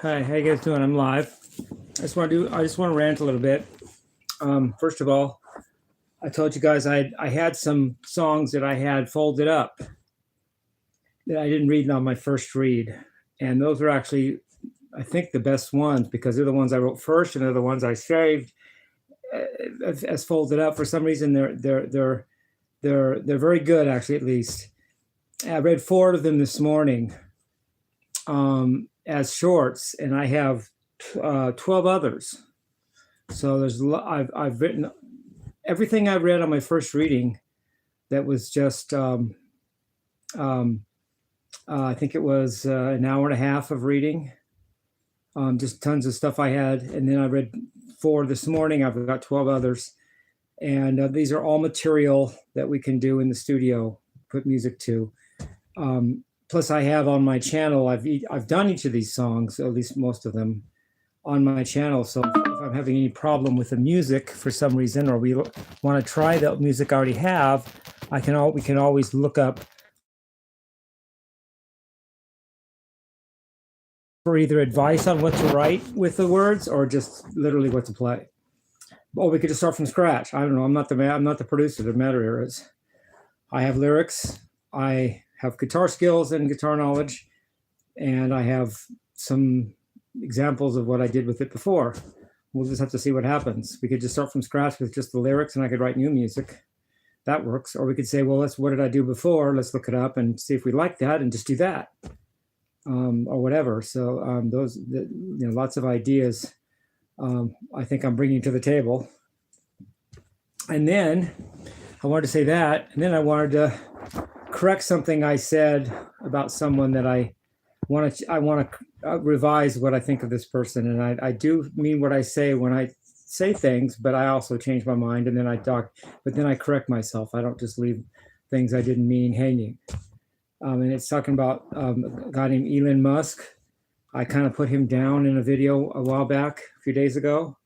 Hi, how you guys doing? I'm live. I just want to rant a little bit. First of all, I told you guys I had some songs that I had folded up that I didn't read on my first read, and those are actually, I think, the best ones because they're the ones I wrote first and they're the ones I saved as folded up. For some reason, they're very good, actually. At least I read 4 of them this morning as shorts, and I have 12 others. So I've written everything I read on my first reading. That was just I think it was an hour and a half of reading, just tons of stuff I had, and then I read 4 this morning. I've got 12 others, and these are all material that we can do in the studio, put music to. Plus, I have on my channel, I've done each of these songs, at least most of them, on my channel. So if I'm having any problem with the music for some reason, or we want to try the music I already have, we can always look up for either advice on what to write with the words or just literally what to play. Or we could just start from scratch. I don't know. I'm not the producer. The matter is, I have lyrics. I have guitar skills and guitar knowledge, and I have some examples of what I did with it before. We'll just have to see what happens. We could just start from scratch with just the lyrics, and I could write new music. That works. Or we could say, well, what did I do before? Let's look it up and see if we like that, and just do that, or whatever. So lots of ideas. I think I'm bringing to the table. And then I wanted to say that, and then I wanted to correct something I said about someone that I want to revise what I think of this person. And I do mean what I say when I say things, but I also change my mind, and then I correct myself. I don't just leave things I didn't mean hanging. And it's talking about a guy named Elon Musk. I kind of put him down in a video a while back, a few days ago.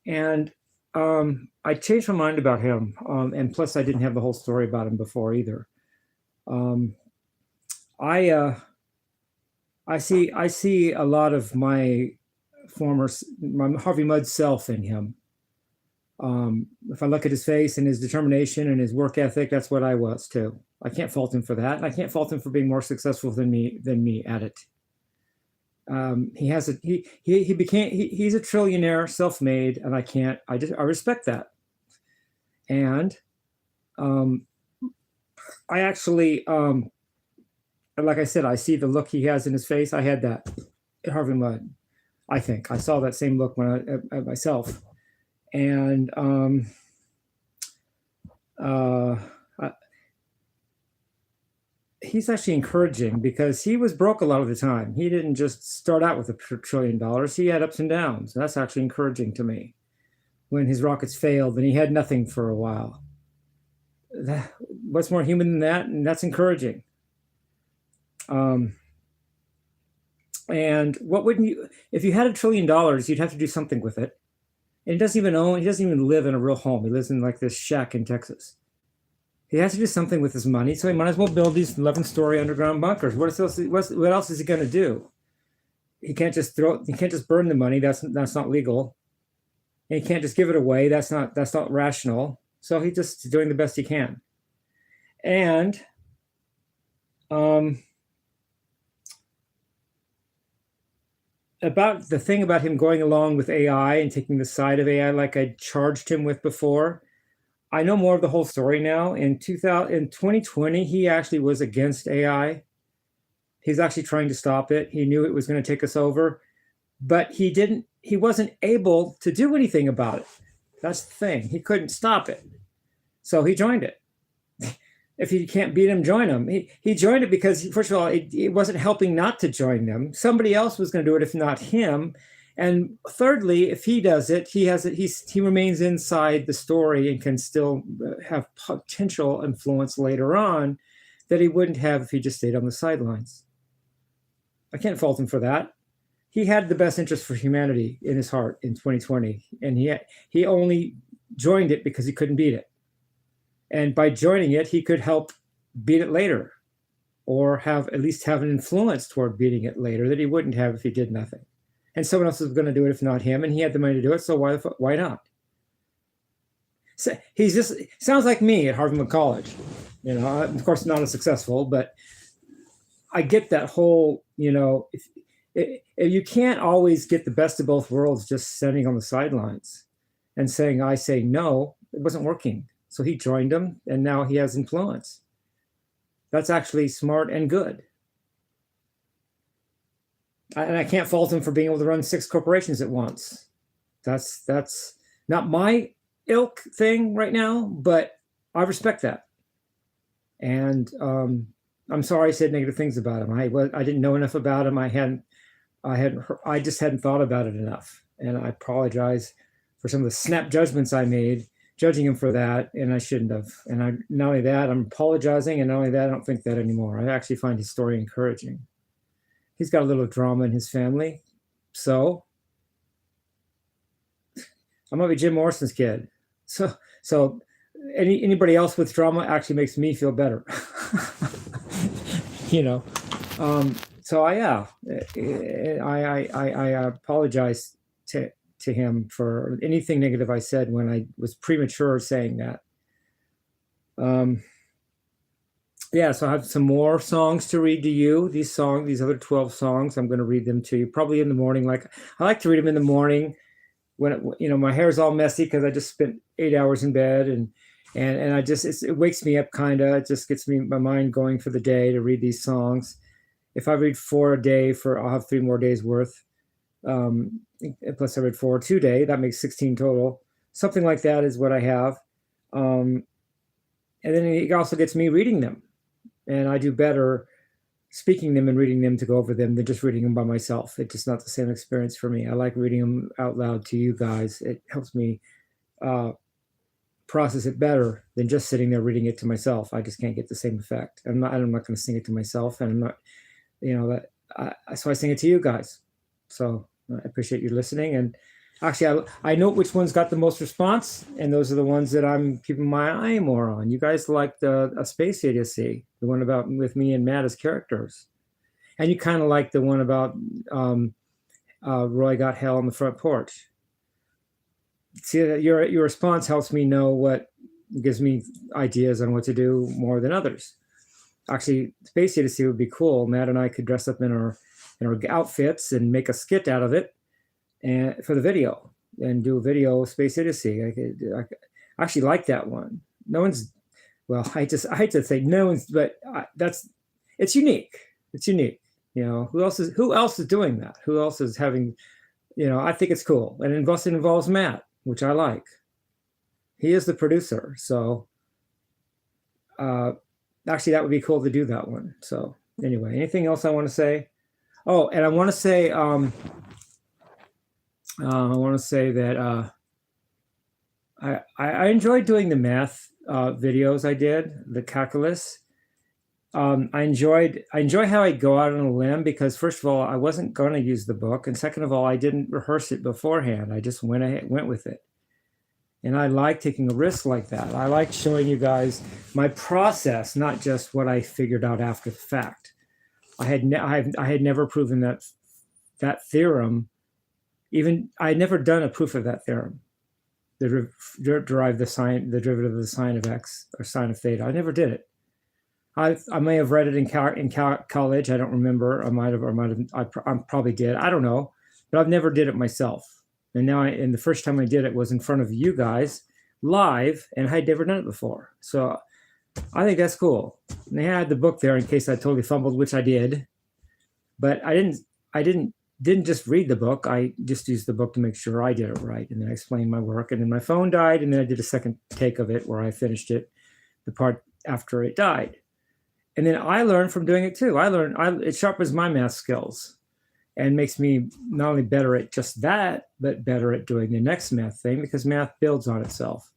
And I changed my mind about him. And plus I didn't have the whole story about him before either. I see a lot of my Harvey Mudd self in him. If I look at his face and his determination and his work ethic, that's what I was too. I can't fault him for that, and I can't fault him for being more successful than me at it. He's a trillionaire, self-made, and I respect that. And I actually, like I said, I see the look he has in his face. I had that at Harvey Mudd. I think I saw that same look when at myself. And he's actually encouraging because he was broke a lot of the time. He didn't just start out with $1 trillion. He had ups and downs. That's actually encouraging to me. When his rockets failed and he had nothing for a while. What's more human than that? And that's encouraging. And what wouldn't you, if you had $1 trillion, you'd have to do something with it. And he doesn't even live in a real home. He lives in like this shack in Texas. He has to do something with his money, so he might as well build these 11-story underground bunkers. What else is he going to do? He can't just burn the money. That's not legal. And he can't just give it away. That's not rational. So he's just doing the best he can. And about the thing about him going along with AI and taking the side of AI like I charged him with before, I know more of the whole story now. In 2020, he actually was against AI. He's actually trying to stop it. He knew it was going to take us over, but he wasn't able to do anything about it. That's the thing. He couldn't stop it. So he joined it. If you can't beat him, join him. He joined it because, first of all, it wasn't helping not to join them. Somebody else was going to do it, if not him. And thirdly, if he does it, he remains inside the story and can still have potential influence later on that he wouldn't have if he just stayed on the sidelines. I can't fault him for that. He had the best interest for humanity in his heart in 2020, and he only joined it because he couldn't beat it. And by joining it, he could help beat it later, or at least have an influence toward beating it later that he wouldn't have if he did nothing. and someone else was going to do it if not him, and he had the money to do it, so why not? So he's just sounds like me at Harvard College. Of course, not as successful, but I get that whole, if you can't always get the best of both worlds just standing on the sidelines and saying, I say no, it wasn't working. So he joined them, and now he has influence. That's actually smart and good. And I can't fault him for being able to run 6 corporations at once. That's not my ilk thing right now, but I respect that. And I'm sorry I said negative things about him. I didn't know enough about him. I just hadn't thought about it enough. And I apologize for some of the snap judgments I made, judging him for that, and I shouldn't have. And not only that, I'm apologizing, and not only that, I don't think that anymore. I actually find his story encouraging. He's got a little drama in his family, so I might be Jim Morrison's kid. So anybody else with drama actually makes me feel better. So I apologize to him for anything negative I said when I was premature saying that. So I have some more songs to read to you. These other 12 songs, I'm going to read them to you probably in the morning. Like I like to read them in the morning when my hair's all messy because I just spent 8 hours in bed, and it wakes me up kind of. It just gets my mind going for the day to read these songs. If I read 4 a day, I'll have 3 more days worth. Plus I read 4 2 day, that makes 16 total. Something like that is what I have. And then it also gets me reading them. And I do better speaking them and reading them to go over them than just reading them by myself. It's just not the same experience for me. I like reading them out loud to you guys. It helps me process it better than just sitting there reading it to myself. I just can't get the same effect. I'm not going to sing it to myself, and I'm not, so I sing it to you guys. So I appreciate you listening. And actually, I know which ones got the most response, and those are the ones that I'm keeping my eye more on. You guys liked A Space Idiocy, the one about with me and Matt as characters. And you kind of like the one about Roy got hell on the front porch. See, your response helps me know what gives me ideas on what to do more than others. Actually, Space Idiocy would be cool. Matt and I could dress up in our outfits and make a skit out of it, and for the video, and do a video of Space Idiocy. I actually like that one. No one's, well, I hate to say no one's, but it's unique. It's unique. Who else is doing that? Who else is having, I think it's cool. And it involves Matt, which I like. He is the producer. So actually that would be cool to do that one. So anyway, anything else I want to say? Oh, and I want to say, that I enjoyed doing the math videos I did, the calculus. I enjoy how I go out on a limb because first of all, I wasn't going to use the book, and second of all, I didn't rehearse it beforehand. I just went with it, and I like taking a risk like that. I like showing you guys my process, not just what I figured out after the fact. I had never proven that theorem. Even I had never done a proof of that theorem. Derive the derivative of the sine of x or sine of theta. I never did it. I may have read it in college. I don't remember. I probably did. I don't know, but I've never did it myself. And the first time I did it was in front of you guys live, and I had never done it before. So I think that's cool. And they had the book there in case I totally fumbled, which I did, but I didn't just read the book. I just used the book to make sure I did it right. And then I explained my work, and then my phone died. And then I did a second take of it where I finished it, the part after it died. And then I learned from doing it too. It sharpens my math skills and makes me not only better at just that, but better at doing the next math thing because math builds on itself.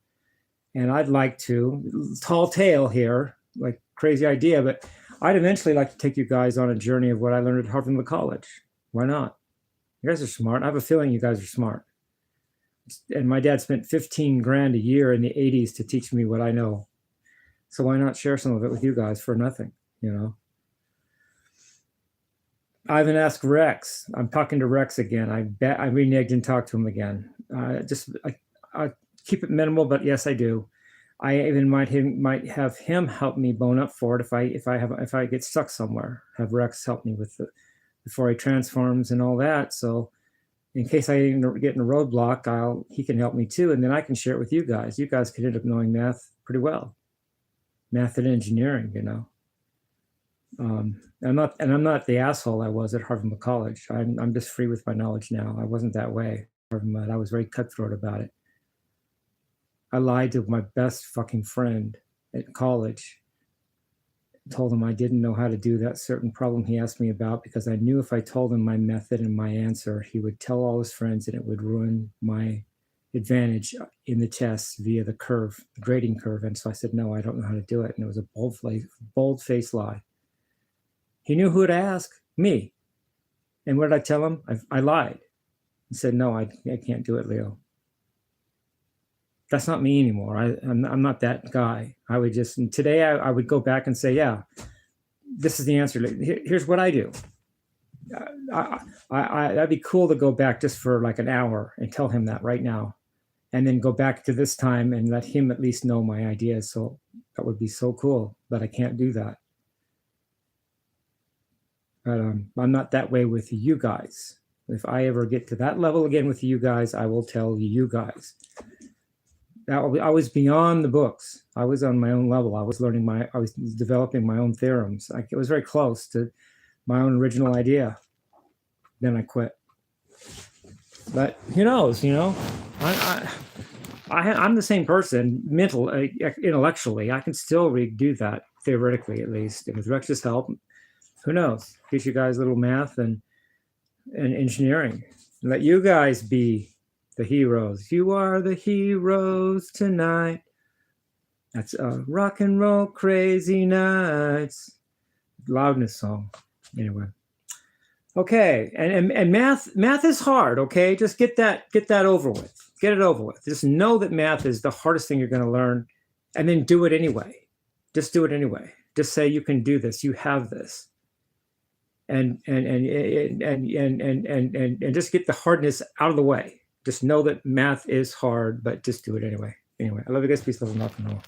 And I'd like to, tall tale here, like crazy idea, but I'd eventually like to take you guys on a journey of what I learned at Harvard College. Why not? You guys are smart. I have a feeling you guys are smart. And my dad spent $15,000 a year in the 80s to teach me what I know. So why not share some of it with you guys for nothing, I haven't asked Rex. I'm talking to Rex again. I reneged and talked to him again. I keep it minimal, but yes, I do. I even might have him help me bone up for it if I get stuck somewhere. Have Rex help me with before he transforms and all that. So in case I get in a roadblock, he can help me too, and then I can share it with you guys. You guys could end up knowing math pretty well, math and engineering, you know. I'm not the asshole I was at Harvard College. I'm just free with my knowledge now. I wasn't that way. I was very cutthroat about it. I lied to my best fucking friend at college. Told him I didn't know how to do that certain problem he asked me about because I knew if I told him my method and my answer, he would tell all his friends and it would ruin my advantage in the test via the curve, the grading curve. And so I said, no, I don't know how to do it. And it was a bold-faced lie. He knew who to ask, me. And what did I tell him? I lied. I said, no, I can't do it, Leo. That's not me anymore. I'm not that guy. I would just, and today I would go back and say, yeah, this is the answer. Here's what I do. That'd be cool to go back just for like an hour and tell him that right now. And then go back to this time and let him at least know my ideas. So that would be so cool, but I can't do that. But I'm not that way with you guys. If I ever get to that level again with you guys, I will tell you guys. I was beyond the books. I was on my own level. I was developing my own theorems. It was very close to my own original idea. Then I quit. But who knows, you know? I'm the same person, intellectually. I can still redo that, theoretically at least. And with Rex's help, who knows? Teach you guys a little math and engineering. And let you guys be the heroes. You are the heroes tonight. That's rock and roll crazy nights. Loudness song. Anyway. Okay. And math is hard, okay? Just get that over with. Get it over with. Just know that math is the hardest thing you're going to learn, and then do it anyway. Just do it anyway. Just say you can do this. You have this. And just get the hardness out of the way. Just know that math is hard, but just do it anyway. Anyway, I love you guys. Peace, love, and rock and roll.